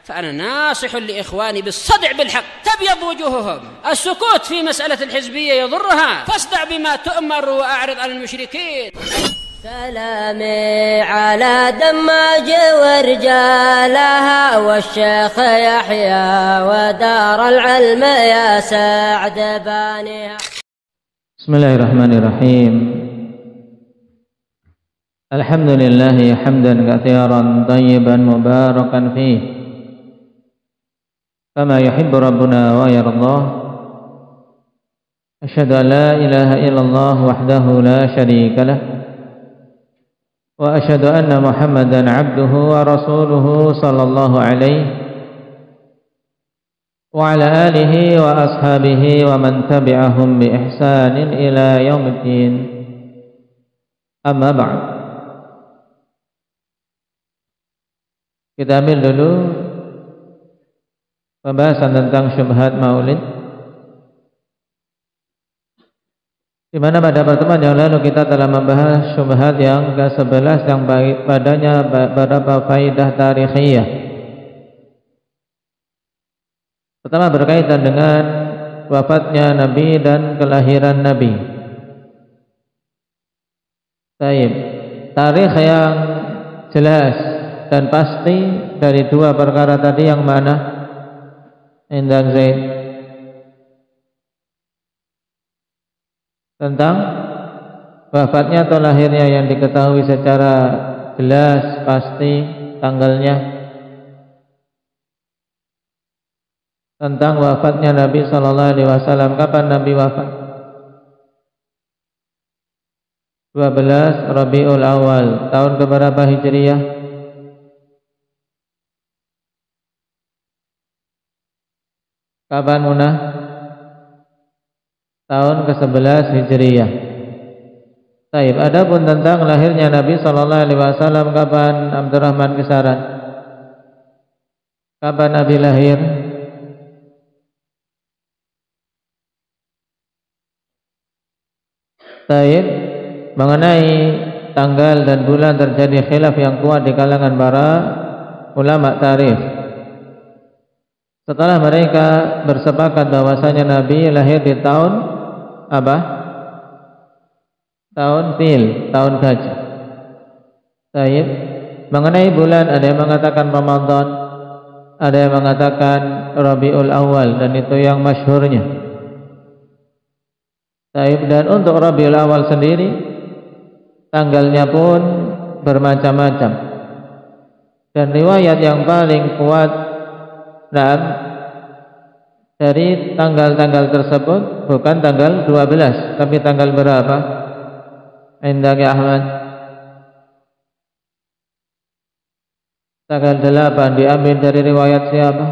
فأنا ناصح لإخواني بالصدع بالحق تبيض وجوههم. السكوت في مسألة الحزبية يضرها، فاصدع بما تؤمر وأعرض عن المشركين. سلامي على دماج ورجالها والشيخ يحيى ودار العلم يا سعد بانيها. بسم الله الرحمن الرحيم. الحمد لله حمدا كثيرا طيبا مباركا فيه كما يحب ربنا ويرضاه. أشهد أن لا إله إلا الله وحده لا شريك له، وأشهد أن محمدا عبده ورسوله صلى الله عليه وعلى آله وأصحابه ومن تبعهم بإحسان إلى يوم الدين. أما بعد, kita ambil dulu pembahasan tentang syubhat maulid, di mana pada pertemuan yang lalu kita telah membahas syubhat yang ke-11 yang padanya beberapa faidah tarikhiyah. Pertama berkaitan dengan wafatnya Nabi dan kelahiran Nabi. Baik, tarikh yang jelas dan pasti dari dua perkara tadi yang mana? Indan Zaid. Tentang wafatnya atau lahirnya yang diketahui secara jelas pasti tanggalnya. Tentang wafatnya Nabi sallallahu alaihi wasallam, kapan Nabi wafat? 12 Rabiul Awal, tahun keberapa Hijriyah? Kapan Munah? Tahun ke-11 Hijriyah. Baik, adapun tentang lahirnya Nabi sallallahu alaihi wasallam, kapan Abdurrahman Kisaran? Kapan Nabi lahir? Baik, mengenai tanggal dan bulan terjadi khilaf yang kuat di kalangan para ulama tarikh. Setelah mereka bersepakat bahwasanya Nabi lahir di tahun apa? Tahun Fil, tahun gajah. Baik, mengenai bulan ada yang mengatakan Ramadan, ada yang mengatakan Rabiul Awal, dan itu yang masyhurnya. Baik, dan untuk Rabiul Awal sendiri tanggalnya pun bermacam-macam. Dan riwayat yang paling kuat dari tanggal-tanggal tersebut bukan tanggal 12, tapi tanggal berapa? Indak ya Ahmad? Tanggal 8 diambil dari riwayat siapa?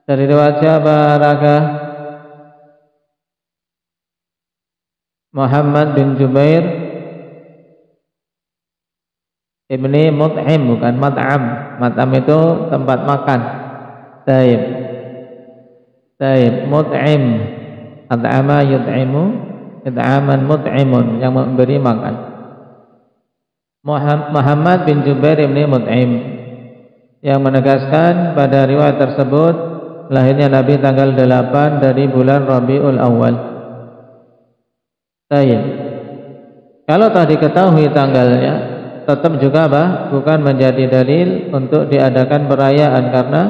Dari riwayat siapa Raka? Muhammad bin Jubair ibni Mut'im, bukan Mat'am. Mat'am itu tempat makan. Taib. Mut'im, at'ama yut'imu, it'aman mut'imun, yang memberi makan. Muhammad bin Jubair ibni Mut'im, yang menegaskan pada riwayat tersebut lahirnya Nabi tanggal 8 dari bulan Rabiul Awal. Baik, kalau telah diketahui tanggalnya, tetap juga bukan menjadi dalil untuk diadakan perayaan, karena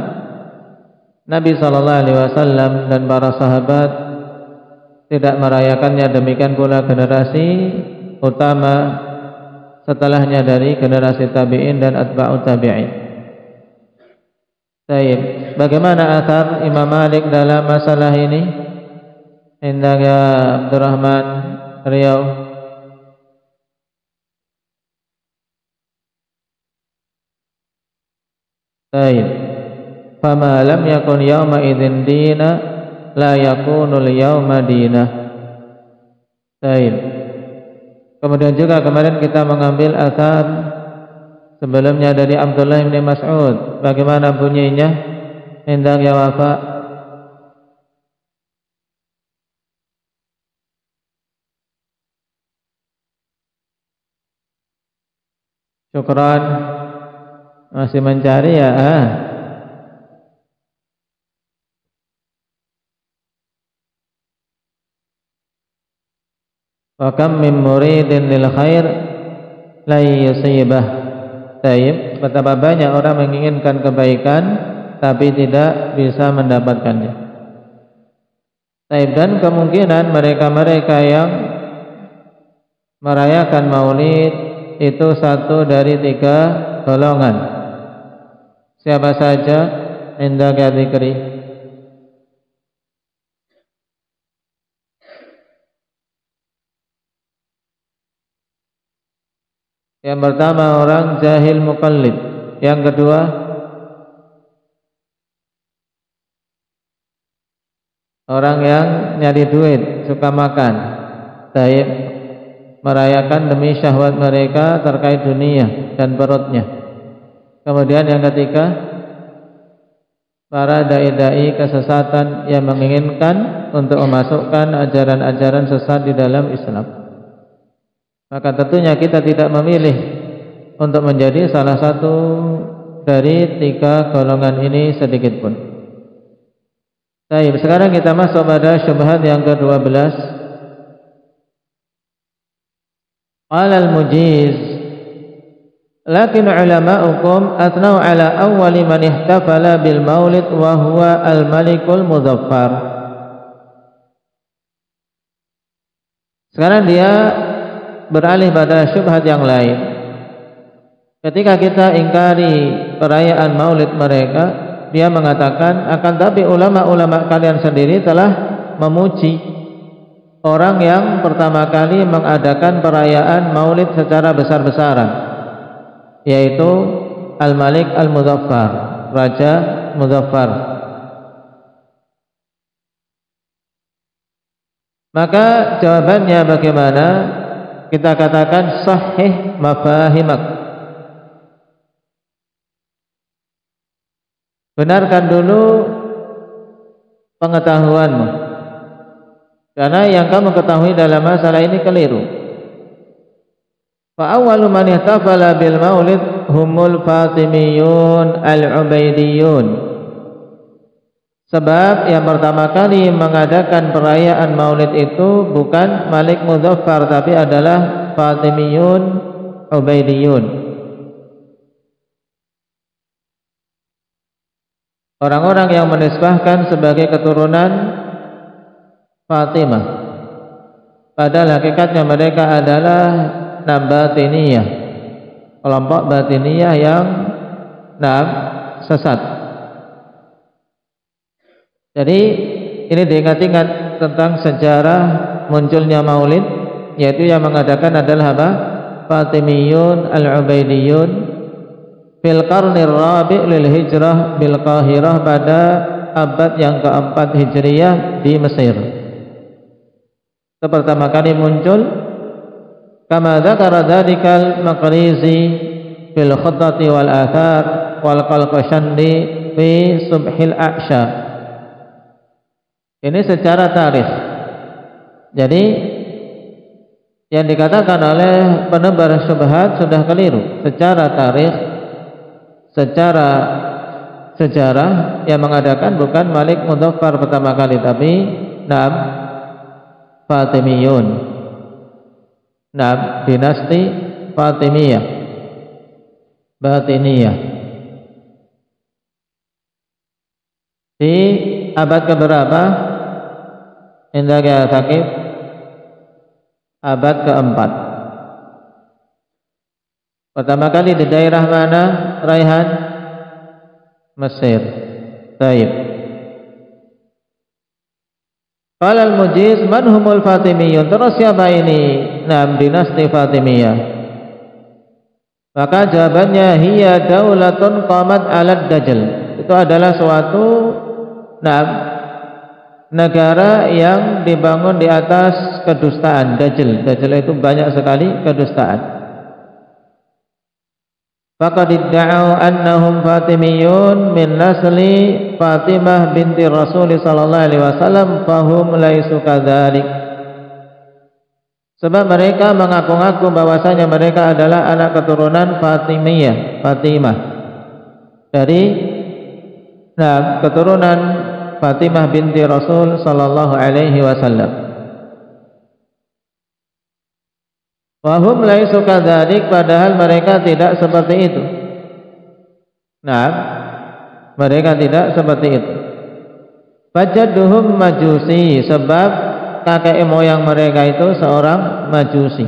Nabi SAW dan para sahabat tidak merayakannya. Demikian pula generasi utama setelahnya dari generasi tabi'in dan atba'ut tabi'in. Baik, bagaimana asar Imam Malik dalam masalah ini? Indah ya Abdurrahman Riau. Baik, fama lam yakun yawma idzin dina la yakunul yawma dina. Baik, kemudian juga kemarin kita mengambil asar Sebelumnya dari Abdullah bin Mas'ud. Bagaimana bunyinya? Hendak ya Wafa. Syukran. Masih mencari ya? Wa kam min muridin lil khair la yusibah. Taib, betapa banyak orang menginginkan kebaikan tapi tidak bisa mendapatkannya. Taib, dan kemungkinan mereka-mereka yang merayakan maulid itu satu dari 3 golongan. Siapa saja? Indah dzikri. Yang pertama orang jahil muqallid. Yang kedua orang yang nyari duit, suka makan, taib, merayakan demi syahwat mereka terkait dunia dan perutnya. Kemudian yang ketiga, para dai-dai kesesatan yang menginginkan untuk memasukkan ajaran-ajaran sesat di dalam Islam. Maka tentunya kita tidak memilih untuk menjadi salah satu dari 3 golongan ini sedikit pun. Baik, sekarang kita masuk pada syubhat yang ke-12. Qala al-Mujiz, lakin ulama'ukum atnau ala awwali man ihtafala bil maulid wa huwa al-malikul muzaffar. Sekarang dia beralih pada syubhat yang lain. Ketika kita ingkari perayaan maulid mereka, dia mengatakan, akan tapi ulama-ulama kalian sendiri telah memuji orang yang pertama kali mengadakan perayaan maulid secara besar-besaran, yaitu Al-Malik Al-Muzaffar, Raja Muzaffar. Maka jawabannya bagaimana? Kita katakan sahih mafahimak. Benarkan dulu pengetahuanmu, karena yang kamu ketahui dalam masalah ini keliru. Fa awwalu man ihtafala bil maulid humul Fatimiyun al-Ubaidiyun. Sebab yang pertama kali mengadakan perayaan maulid itu bukan Malik Muzaffar, tapi adalah Fatimiyun Ubaidiyun. Orang-orang yang menisbahkan sebagai keturunan Fatimah, padahal hakikatnya mereka adalah Batiniyah, kelompok Batiniyah yang sesat. Jadi ini diingat-ingat tentang sejarah munculnya maulid, yaitu yang mengadakan adalah apa? Fatimiyun al-Ubaidiyun fil qarnir rabi' lil hijrah bil Qahirah, pada abad yang ke-4 Hijriyah di Mesir. Itu pertama kali muncul, kama dzakara dzakal Maqrizi fil Khuttati wal Athar wal Qalqashandi fi Subhil A'sha. Ini secara tarikh. Jadi yang dikatakan oleh penebar syubhat sudah keliru. Secara tarikh, secara sejarah, yang mengadakan bukan Malik Muzaffar pertama kali, tapi Fatimiyun, dinasti Fatimiyah, Batiniyah. Di abad keberapa? Indah ya Sakib? Abad ke-4. Pertama kali di daerah mana, Raihan? Mesir. Taib. Qala al-Mujiz, man humul Fatimiyun? Terus siapa ini? Dinasti Fatimiyah. Maka jawabannya, hiya daulatun qamat 'alad dajjal. Itu adalah suatu negara yang dibangun di atas kedustaan, dajjal. Dajjal itu banyak sekali kedustaan. faqad idda'u annahum Fatimiyun min nasli Fatimah binti Rasul sallallahu alaihi wasallam fahum laisu kadzalik. Sebab mereka mengaku-ngaku bahwasanya mereka adalah anak keturunan Fatimah dari keturunan Fatimah binti Rasul sallallahu alaihi wasallam. Wahum laisu kadzalik, padahal mereka tidak seperti itu. Mereka tidak seperti itu. Fajadduhum majusi, sebab kakek moyang mereka itu seorang majusi.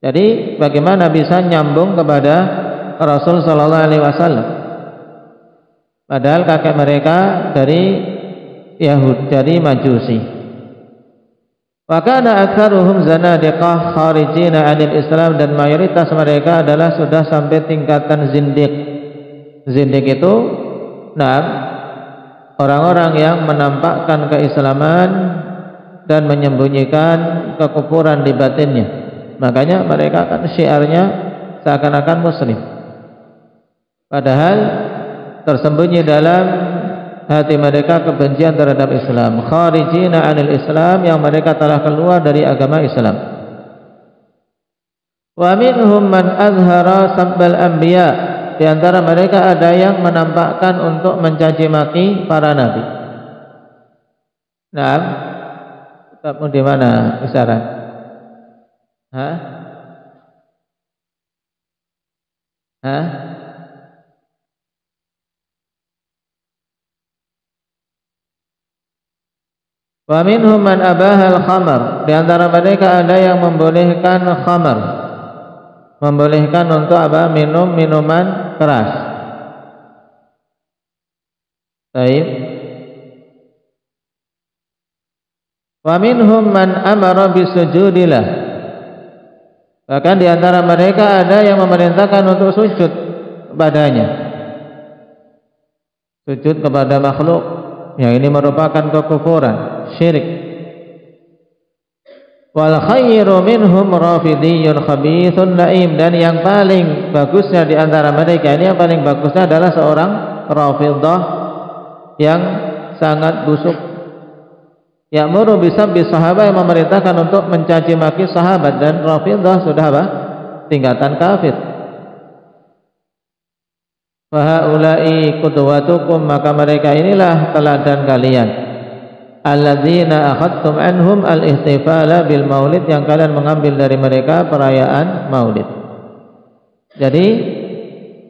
Jadi bagaimana bisa nyambung kepada Rasul sallallahu alaihi wasallam? Padahal kakek mereka dari Yahud, dari majusi. Wa kana aktsaruhum zanadiqah kharijina 'anil Islam, dan mayoritas mereka adalah sudah sampai tingkatan zindiq. Zindiq itu orang-orang yang menampakkan keislaman dan menyembunyikan kekufuran di batinnya. Makanya mereka kan syiarnya seakan-akan muslim, padahal tersembunyi dalam hati mereka kebencian terhadap Islam. Kharijina 'anil Islam, yang mereka telah keluar dari agama Islam. Wa minhum man azhara sabbal anbiya, di antara mereka ada yang menampakkan untuk mencaci maki para nabi. Kamu di mana isyarat? Wa minhum man abahal khamar, di antara mereka ada yang membolehkan khamar, membolehkan untuk minum minuman keras. Baik. Wa minhum man amara bisujudillah, bahkan di antara mereka ada yang memerintahkan untuk sujud kepadanya, sujud kepada makhluk, yang ini merupakan kekufuran, syirik. Wal khairu minhum rafidiyun khabithun naim, dan yang paling bagusnya di antara mereka ini, yang paling bagusnya adalah seorang rafidah yang sangat busuk. Ya'muru bisabbi sahabat, yang memerintahkan untuk mencaci maki sahabat, dan rafidah sudah tingkatan kafir. Fa haula'i qudwatukum, maka mereka inilah teladan kalian. Alladzina akhadtum anhum al-ihtifala bil maulid, yang kalian mengambil dari mereka perayaan maulid. Jadi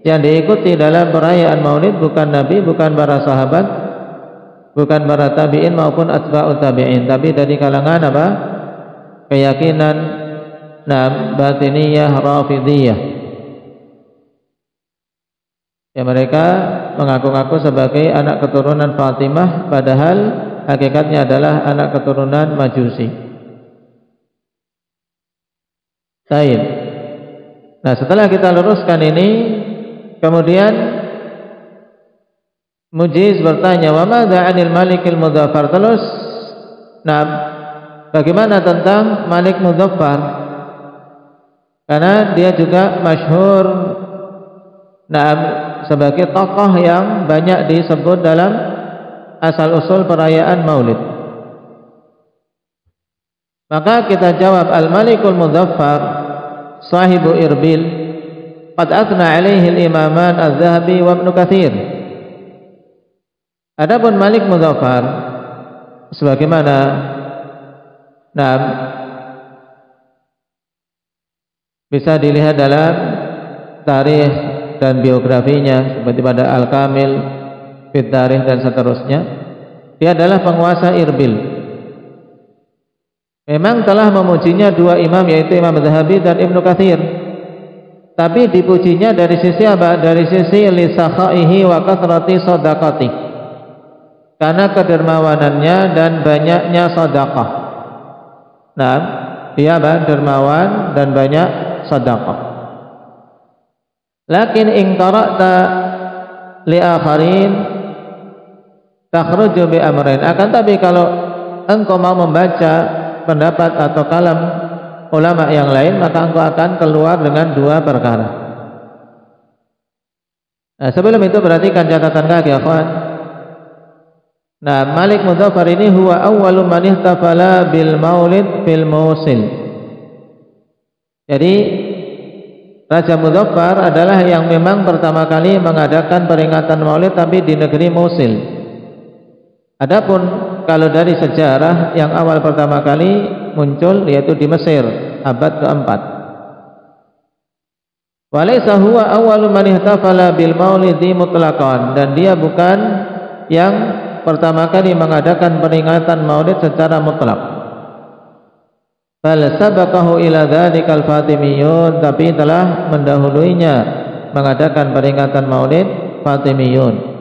yang diikuti dalam perayaan maulid bukan Nabi, bukan para sahabat, bukan para tabi'in maupun atba'ut tabi'in, tapi dari kalangan keyakinan batiniyah rafidiyah. Ya, mereka mengaku-ngaku sebagai anak keturunan Fatimah, padahal hakikatnya adalah anak keturunan Majusi. Baik. Nah, setelah kita luruskan ini, kemudian Mujiz bertanya, wa madza 'anil Malikil Mudzaffar? Terus, bagaimana tentang Malik Mudzaffar? Karena dia juga masyhur sebagai tokoh yang banyak disebut dalam asal-usul perayaan Maulid. Maka kita jawab, Al-Malikul Mudzaffar sahibu Irbil, qad athna alaihi al-imaman Az-Zahabi wa Ibnu Katsir. Adapun Malik Mudzaffar sebagaimana bisa dilihat dalam tarikh dan biografinya seperti pada Al-Kamil, Fit Tarikh dan seterusnya, dia adalah penguasa Irbil. Memang telah memujinya dua imam, yaitu Imam Zahabi dan Ibnu Katsir. Tapi dipujinya dari sisi apa? Dari sisi lisakhaihi wa kathrati shadaqati, karena kedermawanannya dan banyaknya sedekah. Dia dermawan dan banyak sedekah. Lakin in qara'ta li akharin takhruju bi amrain, akan tapi kalau engkau mau membaca pendapat atau kalam ulama yang lain, maka engkau akan keluar dengan dua perkara. Nah, sebelum itu perhatikan catatan kaki, akhwan. Nah, Malik Mudzaffar ini huwa awwalu man ihtafala bil maulid fil Mosul. Jadi Raja Mudzaffar adalah yang memang pertama kali mengadakan peringatan maulid tapi di negeri Mosul. Adapun kalau dari sejarah yang awal pertama kali muncul yaitu di Mesir abad keempat. Walaysa huwa awwalu man ihtafala bil maulidi mutlaqan, dan dia bukan yang pertama kali mengadakan peringatan maulid secara mutlak. Bal sabaqahu ila dzalikal Fatimiyun, tapi telah mendahuluinya mengadakan peringatan maulid Fatimiyun.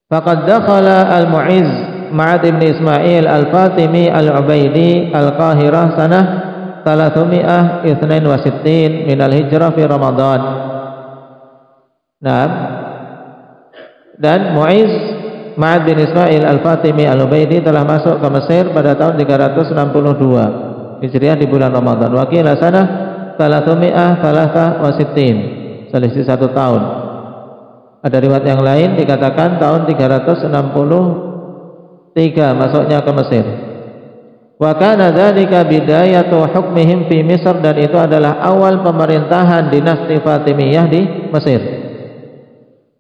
Faqad dakhala al-Mu'izz Ma'ad ibn Ismail al-Fatimi al-Ubaidi al-Qahirah sanah 362 min al-Hijrah fi Ramadan. Nah, dan Mu'izz Ma'ad bin Ismail al-Fatimi al-Ubaidi telah masuk ke Mesir pada tahun 362 Hijriah di bulan Ramadan. Wa qila sanah 363, selisih 1 tahun. Ada riwayat yang lain dikatakan tahun 363 masuknya ke Mesir. Wa kana dzalika bidayatu hukmihim fi Misr, dan itu adalah awal pemerintahan dinasti Fatimiyah di Mesir.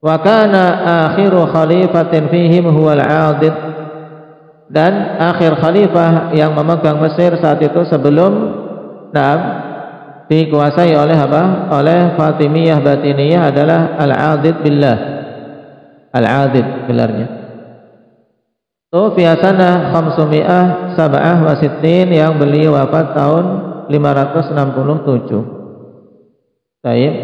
Wa kana akhiru khalifatin fihim huwa al-'Adid, dan akhir khalifah yang memegang Mesir saat itu sebelum dikuasai oleh apa? Oleh Fatimiyah Batiniyah adalah Al-'Adid billah. Al-'Adid gelarnya. Tufiya sanah 567, yang beliau wafat tahun 567. Baik.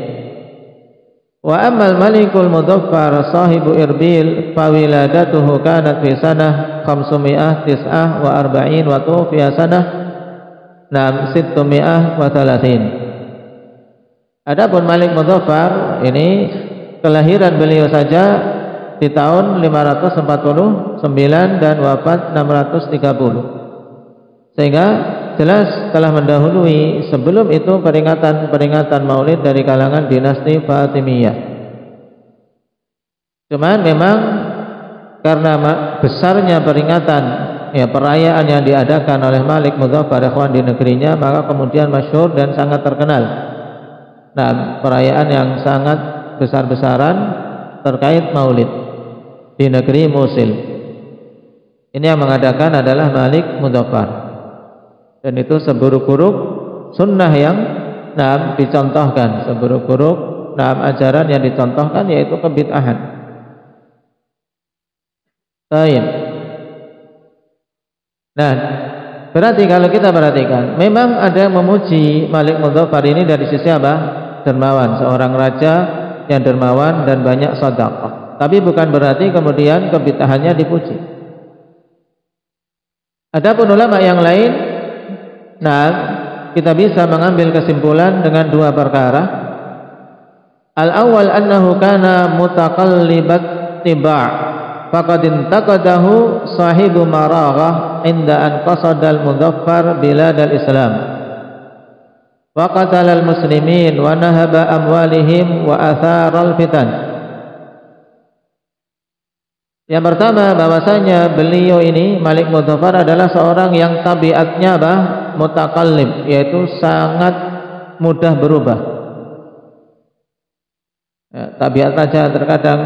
Wa ammal Malikul Mudzaffar sahibu Irbil fawiladatuhu kanat fi sanah 549 wa tufiya sanah 630. Adapun Malik Mudzaffar ini kelahiran beliau saja di tahun 549 dan wafat 630. Sehingga jelas telah mendahului sebelum itu peringatan Maulid dari kalangan dinasti Fatimiyah. Cuman memang karena besarnya peringatan perayaan yang diadakan oleh Malik Mudzaffar ikhwan di negerinya, maka kemudian masyhur dan sangat terkenal. Nah, perayaan yang sangat besar-besaran terkait Maulid di negeri Mosul. Ini yang mengadakan adalah Malik Mudzaffar. Dan itu seburuk-buruk sunnah yang dicontohkan, seburuk-buruk ajaran yang dicontohkan yaitu kebid'ahan. Baik. Nah, berarti kalau kita perhatikan, memang ada yang memuji Malik Mudzaffar ini dari sisi apa? Dermawan, seorang raja yang dermawan dan banyak sedekah. Tapi bukan berarti kemudian kebid'ahannya dipuji. Adapun ulama yang lain, kita bisa mengambil kesimpulan dengan 2 perkara. Al-awwal annahu kana mutaqallibat tiba', faqad intaqadahu sahibu Maraghah inda an qasada al-Mudzaffar bilad al-Islam wa qatala al-muslimin wa nahaba amwalihim wa athara al-fitan. Yang pertama, bahwasanya beliau ini Malik Mudzaffar adalah seorang yang tabiatnya mutakallib, yaitu sangat mudah berubah. Tabiat saja terkadang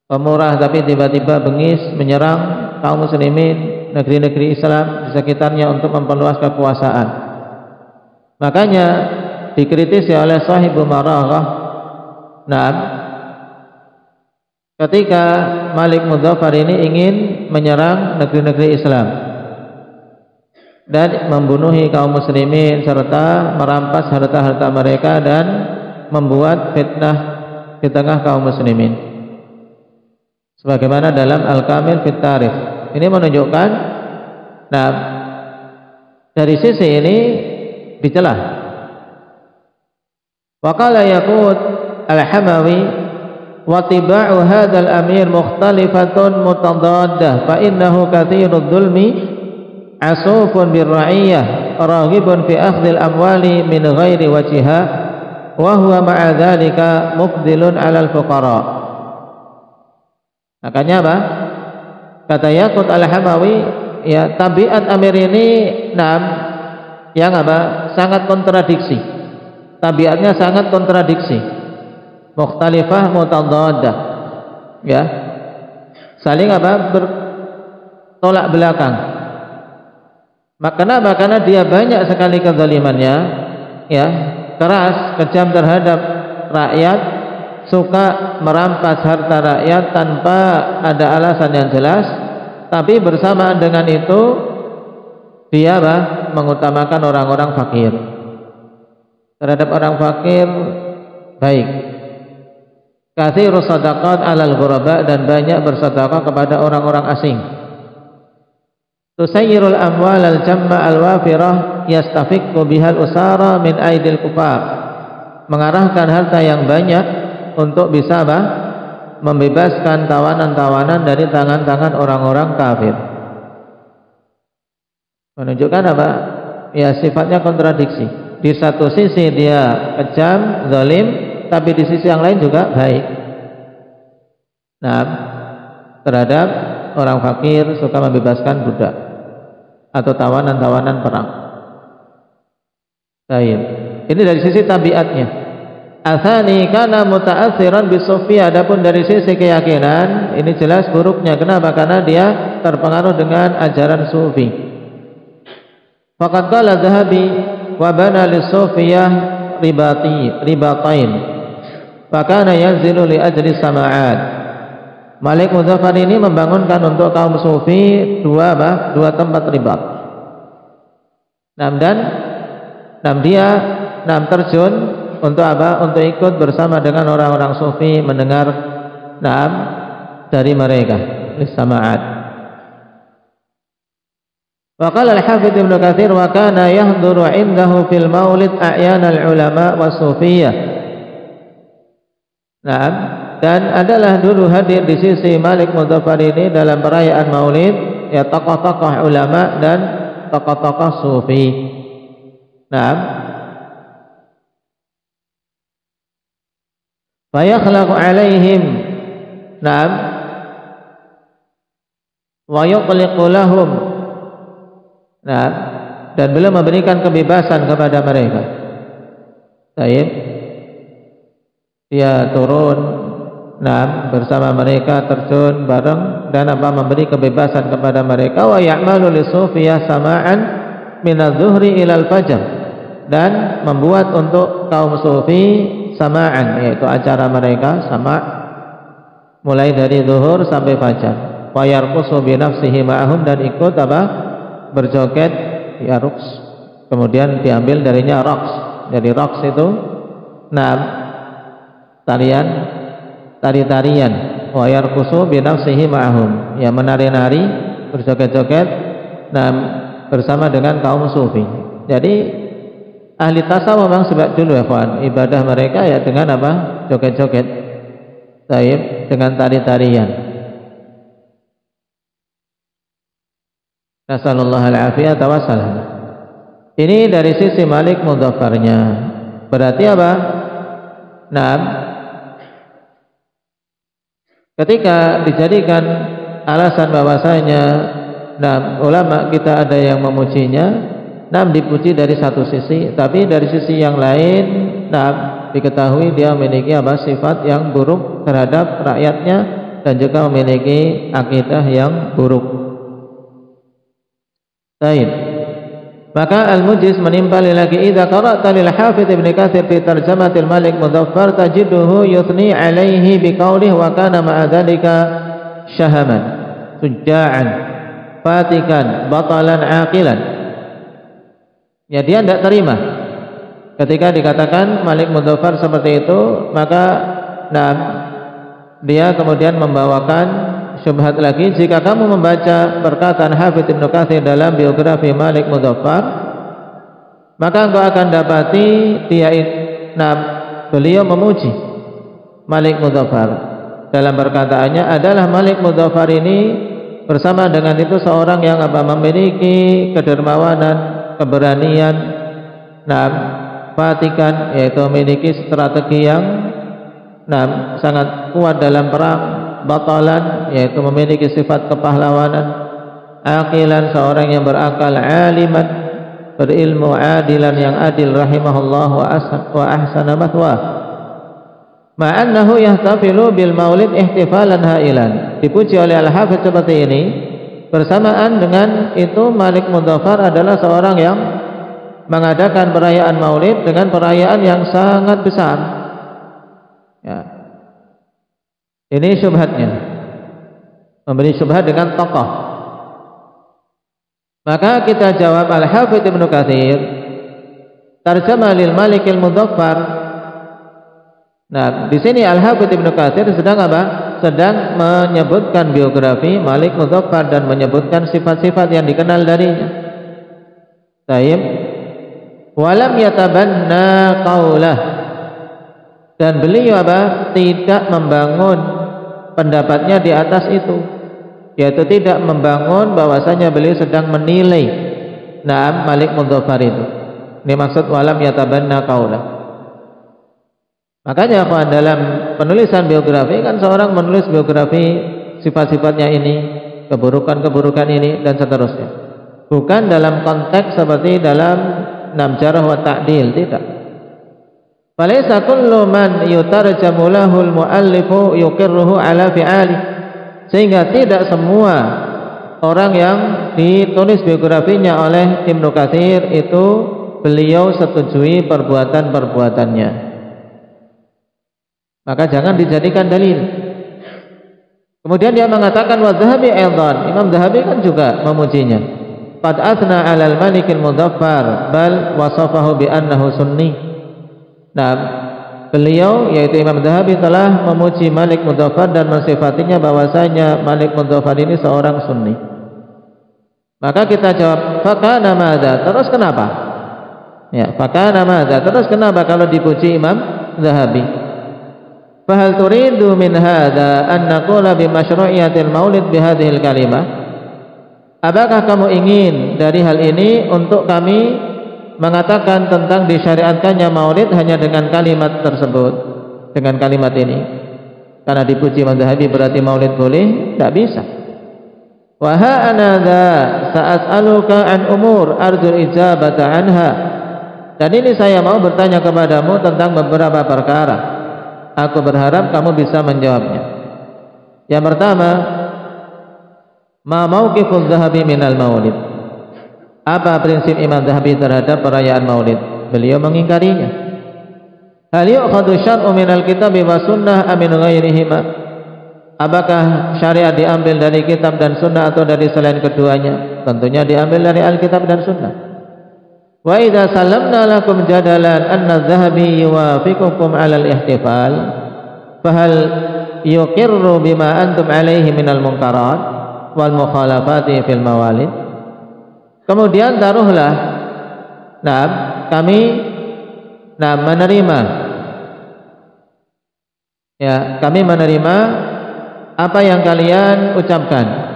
pemurah, tapi tiba-tiba bengis menyerang kaum muslimin, negeri-negeri Islam di sekitarnya untuk memperluas kekuasaan. Makanya dikritisi oleh Sahibu Maraghah ketika Malik Mudzaffar ini ingin menyerang negeri-negeri Islam dan membunuhi kaum muslimin serta merampas harta-harta mereka dan membuat fitnah di tengah kaum muslimin. Sebagaimana dalam Al-Kamil fit Tarikh. Ini menunjukkan dari sisi ini dicela. Wa qala Yaqut Al-Hamawi wa tiba'u hadzal amir mukhtalifatun mutadaddah fa innahu katsirud dzulmi asufun birra'iyah raghibun fi akhdhil amwali min ghairi wajhiha wa huwa ma'a dzalika mufdilun 'alal fuqara. Makanya apa? Kata Yaqut Al-Hamawi, ya tabiat Amir ini yang apa? Sangat kontradiksi. Tabiatnya sangat kontradiksi. Mukhtalifah mutadaddah. Ya. Saling apa? Bertolak belakang. Kenapa? Karena dia banyak sekali kezalimannya, ya, keras, kejam terhadap rakyat, suka merampas harta rakyat tanpa ada alasan yang jelas, tapi bersamaan dengan itu dia mengutamakan orang-orang fakir. Terhadap orang fakir baik. Katsirus shadaqat 'alal ghuraba, dan banyak bersedekah kepada orang-orang asing. Tusayyirul amwal al-jamma al-wafirah yastafiqu bihal usara min aidil kufar. Mengarahkan harta yang banyak untuk bisa membebaskan tawanan-tawanan dari tangan-tangan orang-orang kafir. Menunjukkan apa? Ya, sifatnya kontradiksi. Di satu sisi dia kejam, zalim, tapi di sisi yang lain juga baik. Nah, terhadap orang fakir, suka membebaskan budak atau tawanan-tawanan perang. Baik. Ini dari sisi tabiatnya. Atsani kana muta'assiran bisufi. Adapun dari sisi keyakinan, ini jelas buruknya. Kenapa? Karena dia terpengaruh dengan ajaran sufi. Faqad qala Dzahabi wa bana lis-sufiyah ribatain. Fakana yanzilu li ajli sama'at. Malik Muzaffar ini membangunkan untuk kaum sufi dua tempat ribat. Dia terjun untuk apa? Untuk ikut bersama dengan orang-orang sufi mendengar dari mereka, sama'at. Wa qala al-Hafidz Ibnu Katsir wa kana yahduru 'indahu fil maulid a'yan al-ulama was-sufiyyah. Dan adalah dulu hadir di sisi Malik Muzaffar ini dalam perayaan Maulid, ya, tokoh-tokoh ulama dan tokoh-tokoh sufi. Fa yakhlaqu 'alaihim wa yuqliqu lahum. Dan beliau memberikan kebebasan kepada mereka. Baik. Dia turun bersama mereka, terjun bareng, dan memberi kebebasan kepada mereka. Wa ya'malu lis-sufiyah sama'an min adh-dhuhri ila al-fajr, dan membuat untuk kaum sufi sama'an, yaitu acara mereka sama' mulai dari zuhur sampai fajar. Wa yarqusu bi nafsihi ma'ahum, dan ikut berjoget, ya, ruqs. Kemudian diambil darinya raqs. Jadi raqs itu tari-tarian. Wa yarqusu bi nafsihi ma'ahum, ya, menari-nari, berjoget-joget bersama dengan kaum sufi. Jadi ahli tasawuf memang sebab dulu, ya kawan, ibadah mereka ya dengan joget-joget, dengan tari-tarian. Nasallallahu al-afiyata wassalam. Ini dari sisi Malik Mudhaffarnya. Berarti apa? Ketika dijadikan alasan bahwasanya ulama kita ada yang memujinya, dipuji dari satu sisi, tapi dari sisi yang lain diketahui dia memiliki sifat yang buruk terhadap rakyatnya, dan juga memiliki akidah yang buruk. Baik. Maka Al-Mujiz menimpali lagi, idza qara'ta lil Hafidz Ibnu Katsir fi tarjamatil Malik Mudhaffar tajiduhu yuthni alaihi biqaulih wa kana ma'a dzalika syahaman sujja'an fatikan batalan aqilan. Ya, dia tidak terima ketika dikatakan Malik Mudhaffar seperti itu, maka dia kemudian membawakan syubhat lagi. Jika kamu membaca perkataan Hafidz Ibnu Katsir dalam biografi Malik Mudhaffar, maka engkau akan dapati beliau memuji Malik Mudhaffar. Dalam perkataannya adalah Malik Mudhaffar ini bersama dengan itu seorang yang memiliki kedermawanan, keberanian, fatikan, yaitu memiliki strategi yang sangat kuat dalam perang, batalan, yaitu memiliki sifat kepahlawanan, aqilan, seorang yang berakal, aliman, berilmu, adilan, yang adil, rahimahullah wa ahsana mathwah. Ma'annahu yahtafilu bil maulid ihtifalan hailan. Dipuji oleh Al-Hafidz seperti ini. Bersamaan dengan itu Malik Mudzaffar adalah seorang yang mengadakan perayaan maulid dengan perayaan yang sangat besar. Ya. Ini syubhatnya, memberi syubhat dengan tokoh. Maka kita jawab Al-Hafidz Ibnu Katsir, tarjamah lil Malikil Mudzaffar. Nah, di sini Al-Hafidz Ibnu Katsir sedang apa? Sedang menyebutkan biografi Malik Mudzaffar dan menyebutkan sifat-sifat yang dikenal darinya. Taib. Walam yatabanna qaulah, dan beliau apa? Tidak membangun pendapatnya di atas itu, yaitu tidak membangun bahwasanya beliau sedang menilai Malik Mudzaffar itu. Ini maksud walam yatabanna qaulah. Makanya dalam penulisan biografi kan seorang menulis biografi sifat-sifatnya ini, keburukan-keburukan ini dan seterusnya. Bukan dalam konteks seperti dalam jarh wa ta'dil, tidak. Falaysa kullu man yutarjamu lahul muallifu yuqirruhu ala fi'ali. Sehingga tidak semua orang yang ditulis biografinya oleh Ibnu Katsir itu beliau setujui perbuatan-perbuatannya. Maka jangan dijadikan dalil. Kemudian dia mengatakan wa Dzahabi aidan. Imam Dzahabi kan juga memujinya. Qad athna 'alal Malikil Mudzaffar bal wasafahu bi annahu sunni. Nah, beliau yaitu Imam Dzahabi telah memuji Malik Mudzaffar dan mensifatinya bahwasanya Malik Mudzaffar ini seorang sunni. Maka kita jawab, fakana madza? Terus kenapa? Ya, fakana madza? Terus kenapa kalau dipuji Imam Dzahabi? Fahal turidu min hadza an naqula bi masyru'iyatil maulid bi hadhil kalimah? Apakah kamu ingin dari hal ini untuk kami mengatakan tentang disyariatkannya maulid hanya dengan kalimat tersebut, dengan kalimat ini? Karena dipuji Imam Dzahabi berarti maulid boleh? Tidak bisa. Wa ha ana dza sa'aluka an umur arjul ijabata anha. Dan ini saya mau bertanya kepadamu tentang beberapa perkara. Aku berharap kamu bisa menjawabnya. Yang pertama, ma mauqifuz Dzahabi minal maulid? Apa prinsip Imam Dzahabi terhadap perayaan maulid? Beliau mengingkarinya. Hal yu'khadhu syar'u minal kitabi wa sunnah am min ghairihima? Apakah syariat diambil dari kitab dan sunnah atau dari selain keduanya? Tentunya diambil dari Alkitab dan sunnah. Wa idza sallamna lakum jadalan anna Dzahabi yuwafiqukum 'alal ihtifal, fahal yuqirru bima antum 'alaihi minal munkarat wal mukhalafati fil mawalid? Kemudian taruhlah kami menerima apa yang kalian ucapkan.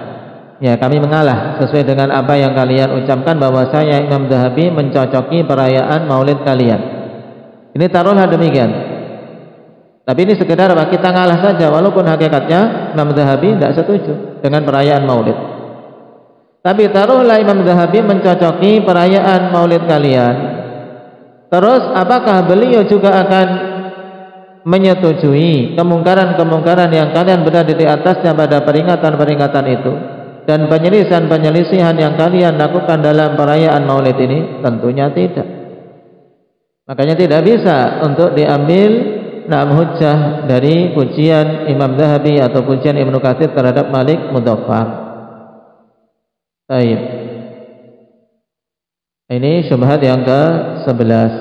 Ya, kami mengalah sesuai dengan apa yang kalian ucapkan bahwasanya Imam Dzahabi mencocoki perayaan maulid kalian. Ini taruhlah demikian. Tapi ini sekedar kita ngalah saja, walaupun hakikatnya Imam Dzahabi tidak setuju dengan perayaan maulid. Tapi taruhlah Imam Dzahabi mencocoki perayaan maulid kalian. Terus apakah beliau juga akan menyetujui kemungkaran-kemungkaran yang kalian berada di atasnya pada peringatan-peringatan itu dan penyelisihan-penyelisihan yang kalian lakukan dalam perayaan maulid ini? Tentunya tidak. Makanya tidak bisa untuk diambil hujjah dari pujian Imam Dzahabi atau pujian Ibnu Katsir terhadap Malik Mudzaffar. Baik. Ini syubhat yang ke-11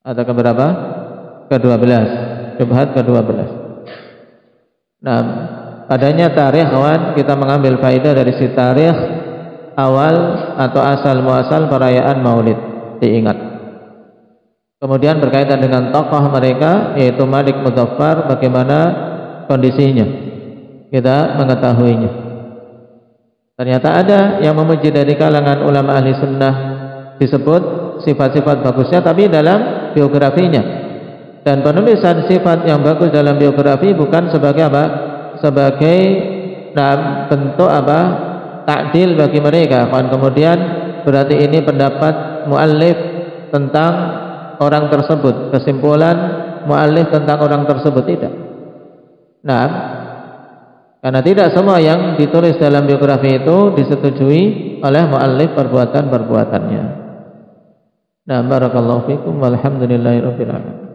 atau keberapa? Ke-12. Syubhat ke-12. Nah, adanya tarikh, kawan, kita mengambil faedah dari si tarikh awal atau asal muasal perayaan maulid, diingat. Kemudian berkaitan dengan tokoh mereka yaitu Malik Mudzaffar, bagaimana kondisinya kita mengetahuinya. Ternyata ada yang memuji dari kalangan ulama ahli sunnah, disebut sifat-sifat bagusnya, tapi dalam biografinya. Dan penulisan sifat yang bagus dalam biografi bukan sebagai apa? Sebagai bentuk apa? Ta'dil bagi mereka. Kemudian berarti ini pendapat muallif tentang orang tersebut, kesimpulan muallif tentang orang tersebut, tidak. Nah, karena tidak semua yang ditulis dalam biografi itu disetujui oleh muallif perbuatan-perbuatannya. Nah, barakallahu fikum walhamdulillahirabbil alamin.